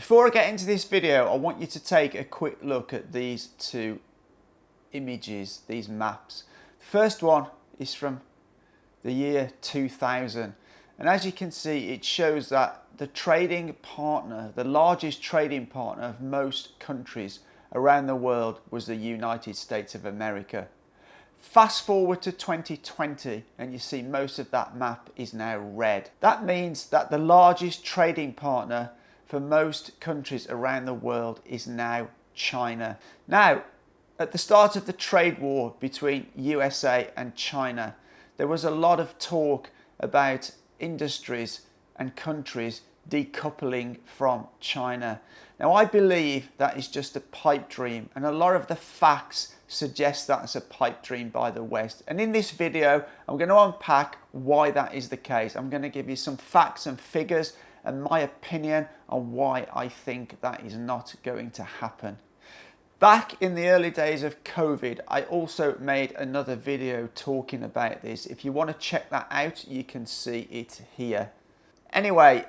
Before I get into this video, I want you to take a quick look at these two images, these maps. The first one is from the year 2000, and as you can see, it shows that the trading partner, the largest trading partner of most countries around the world, was the United States of America. Fast forward to 2020 and you see most of that map is now red. That means that the largest trading partner for most countries around the world is now China. Now, at the start of the trade war between USA and China, there was a lot of talk about industries and countries decoupling from China. Now, I believe that is just a pipe dream, and a lot of the facts suggest that's a pipe dream by the West. And in this video, I'm going to unpack why that is the case. I'm going to give you some facts and figures and my opinion on why I think that is not going to happen. Back in the early days of COVID, I also made another video talking about this. If you want to check that out, you can see it here. Anyway,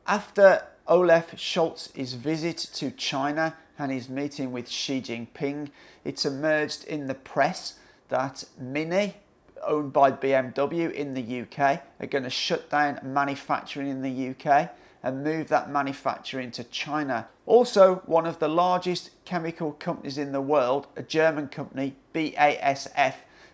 after Olaf Scholz's visit to China and his meeting with Xi Jinping, it's emerged in the press that Mini, owned by BMW in the UK, are going to shut down manufacturing in the UK and move that manufacturing to China. Also, one of the largest chemical companies in the world, a German company, BASF,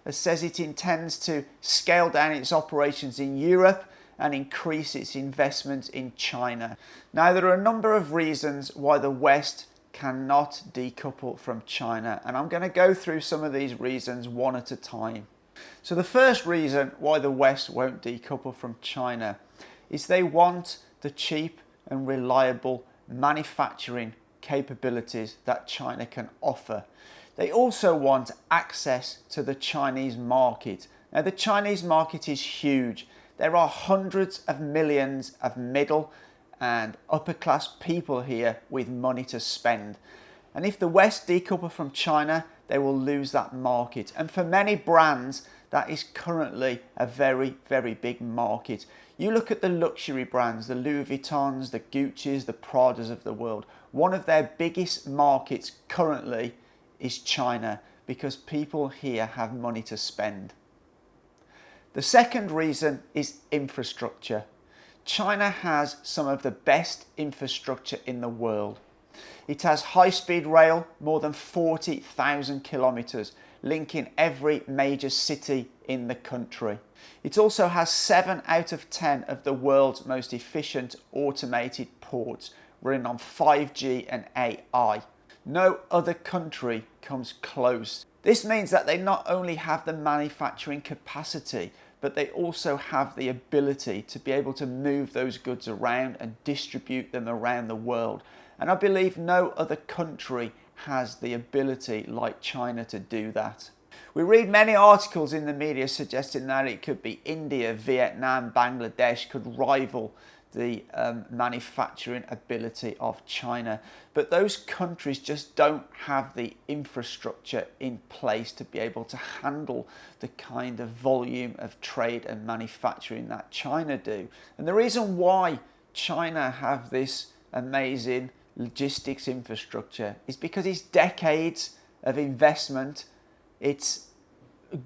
says it intends to scale down its operations in Europe and increase its investment in China. Now, there are a number of reasons why the West cannot decouple from China, and I'm going to go through some of these reasons one at a time. So the first reason why the West won't decouple from China is they want the cheap and reliable manufacturing capabilities that China can offer. They also want access to the Chinese market. Now, the Chinese market is huge. There are hundreds of millions of middle and upper class people here with money to spend. And if the West decouple from China, they will lose that market. And for many brands, that is currently a very, very big market. You look at the luxury brands, the Louis Vuittons, the Gucci's, the Pradas of the world. One of their biggest markets currently is China because people here have money to spend. The second reason is infrastructure. China has some of the best infrastructure in the world. It has high-speed rail, more than 40,000 kilometers, linking every major city in the country. It also has 7 out of 10 of the world's most efficient automated ports, running on 5G and AI. No other country comes close. This means that they not only have the manufacturing capacity, but they also have the ability to be able to move those goods around and distribute them around the world. And I believe no other country has the ability like China to do that. We read many articles in the media suggesting that it could be India, Vietnam, Bangladesh could rival the manufacturing ability of China. But those countries just don't have the infrastructure in place to be able to handle the kind of volume of trade and manufacturing that China do. And the reason why China have this amazing logistics infrastructure is because it's decades of investment, it's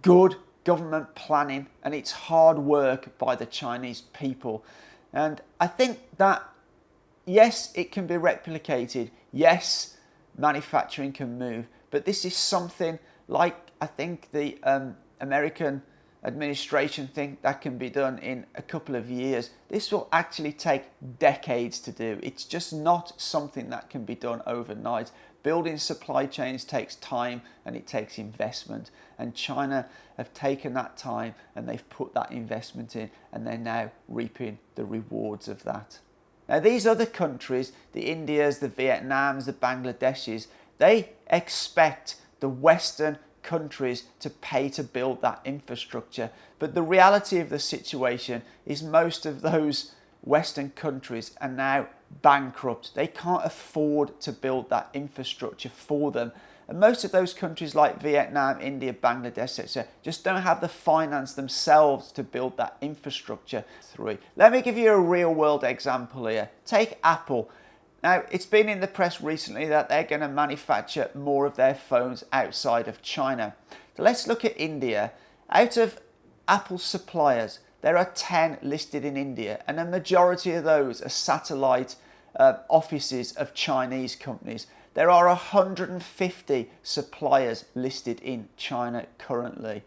good government planning, and it's hard work by the Chinese people. And I think that, yes, it can be replicated. Yes, manufacturing can move. But this is something like, I think, the American administration think that can be done in a couple of years. This will actually take decades to do. It's just not something that can be done overnight. Building supply chains takes time and it takes investment. And China have taken that time and they've put that investment in, and they're now reaping the rewards of that. Now, these other countries, the Indias, the Vietnams, the Bangladeshis, they expect the Western countries to pay to build that infrastructure. But the reality of the situation is most of those Western countries are now bankrupt. They can't afford to build that infrastructure for them. And most of those countries like Vietnam, India, Bangladesh, etc., just don't have the finance themselves to build that infrastructure through. Let me give you a real world example here. Take Apple. Now, it's been in the press recently that they're going to manufacture more of their phones outside of China. So let's look at India. Out of Apple's suppliers, there are 10 listed in India, and a majority of those are satellite offices of Chinese companies. There are 150 suppliers listed in China currently.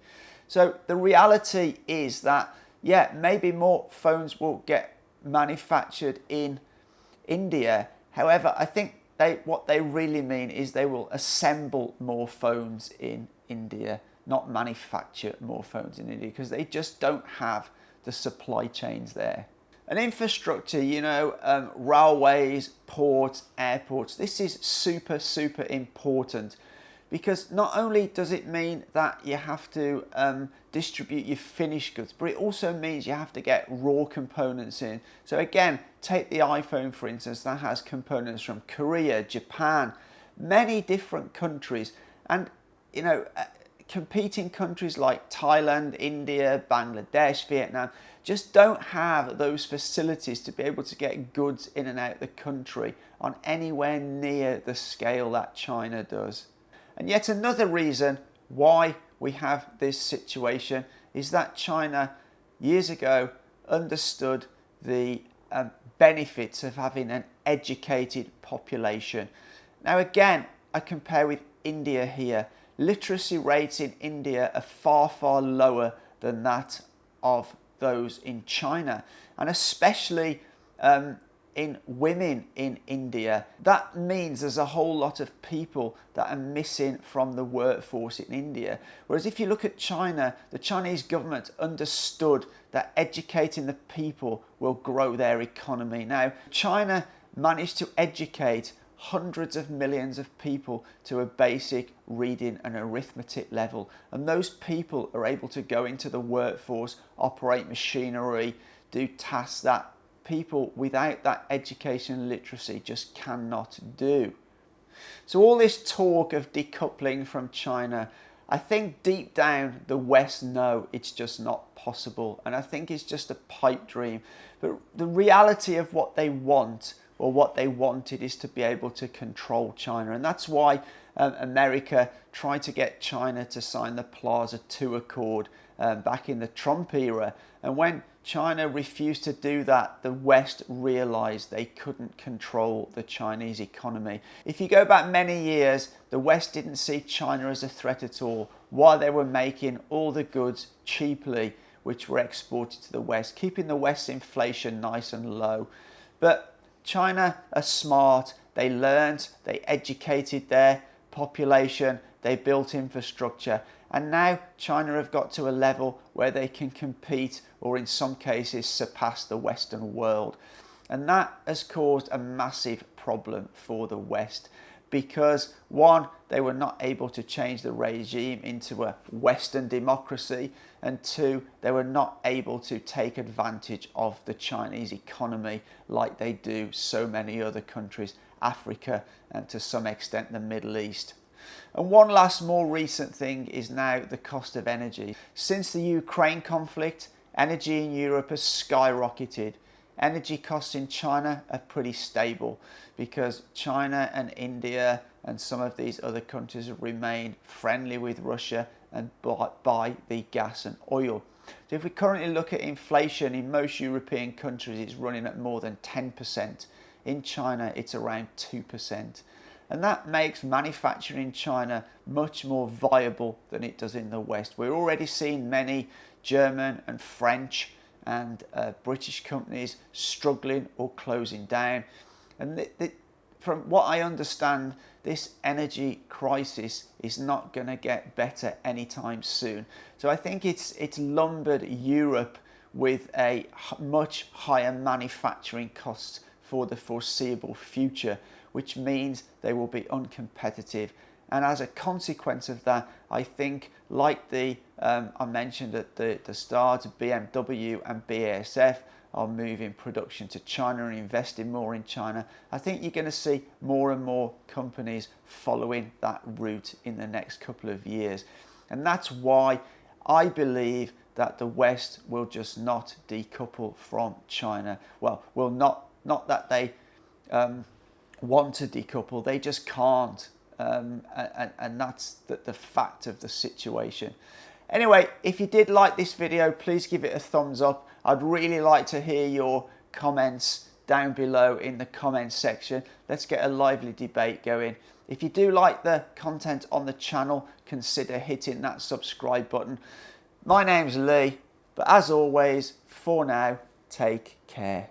So the reality is that, yeah, maybe more phones will get manufactured in India. However, I think what they really mean is they will assemble more phones in India, not manufacture more phones in India, because they just don't have the supply chains there. And infrastructure, railways, ports, airports, this is super, super important, because not only does it mean that you have to distribute your finished goods, but it also means you have to get raw components in. So again, take the iPhone for instance, that has components from Korea, Japan, many different countries, and competing countries like Thailand, India, Bangladesh, Vietnam just don't have those facilities to be able to get goods in and out of the country on anywhere near the scale that China does. And yet another reason why we have this situation is that China years ago understood the benefits of having an educated population. Now again, I compare with India here. Literacy rates in India are far, far lower than that of those in China, and especially in women in India. That means there's a whole lot of people that are missing from the workforce in India. Whereas if you look at China, the Chinese government understood that educating the people will grow their economy. Now, China managed to educate hundreds of millions of people to a basic reading and arithmetic level, and those people are able to go into the workforce, operate machinery, do tasks that people without that education and literacy just cannot do. So all this talk of decoupling from China, I think deep down the West know it's just not possible, and I think it's just a pipe dream. But the reality of what they want, or what they wanted, is to be able to control China, and that's why America tried to get China to sign the Plaza II Accord back in the Trump era. And when China refused to do that, the West realized they couldn't control the Chinese economy. If you go back many years, the West didn't see China as a threat at all, while they were making all the goods cheaply which were exported to the West, keeping the West's inflation nice and low. But China are smart. They learned, they educated their population, they built infrastructure, and now China have got to a level where they can compete, or in some cases surpass, the Western world. And that has caused a massive problem for the West, because one, they were not able to change the regime into a Western democracy, and two, they were not able to take advantage of the Chinese economy like they do so many other countries, Africa, and to some extent the Middle East. And one last more recent thing is now the cost of energy. Since the Ukraine conflict, energy in Europe has skyrocketed. Energy costs in China are pretty stable, because China and India and some of these other countries have remained friendly with Russia and buy the gas and oil. So if we currently look at inflation in most European countries, it's running at more than 10%. In China, it's around 2%. And that makes manufacturing in China much more viable than it does in the West. We're already seeing many German and French and British companies struggling or closing down. And from what I understand, this energy crisis is not going to get better anytime soon. So I think it's lumbered Europe with a much higher manufacturing costs for the foreseeable future, which means they will be uncompetitive. And as a consequence of that, I think, like I mentioned at the start, BMW and BASF are moving production to China and investing more in China. I think you're going to see more and more companies following that route in the next couple of years. And that's why I believe that the West will just not decouple from China. Well, will not that they want to decouple. They just can't. And that's the fact of the situation. Anyway, if you did like this video, please give it a thumbs up. I'd really like to hear your comments down below in the comments section. Let's get a lively debate going. If you do like the content on the channel, consider hitting that subscribe button. My name's Lee, but as always, for now, take care.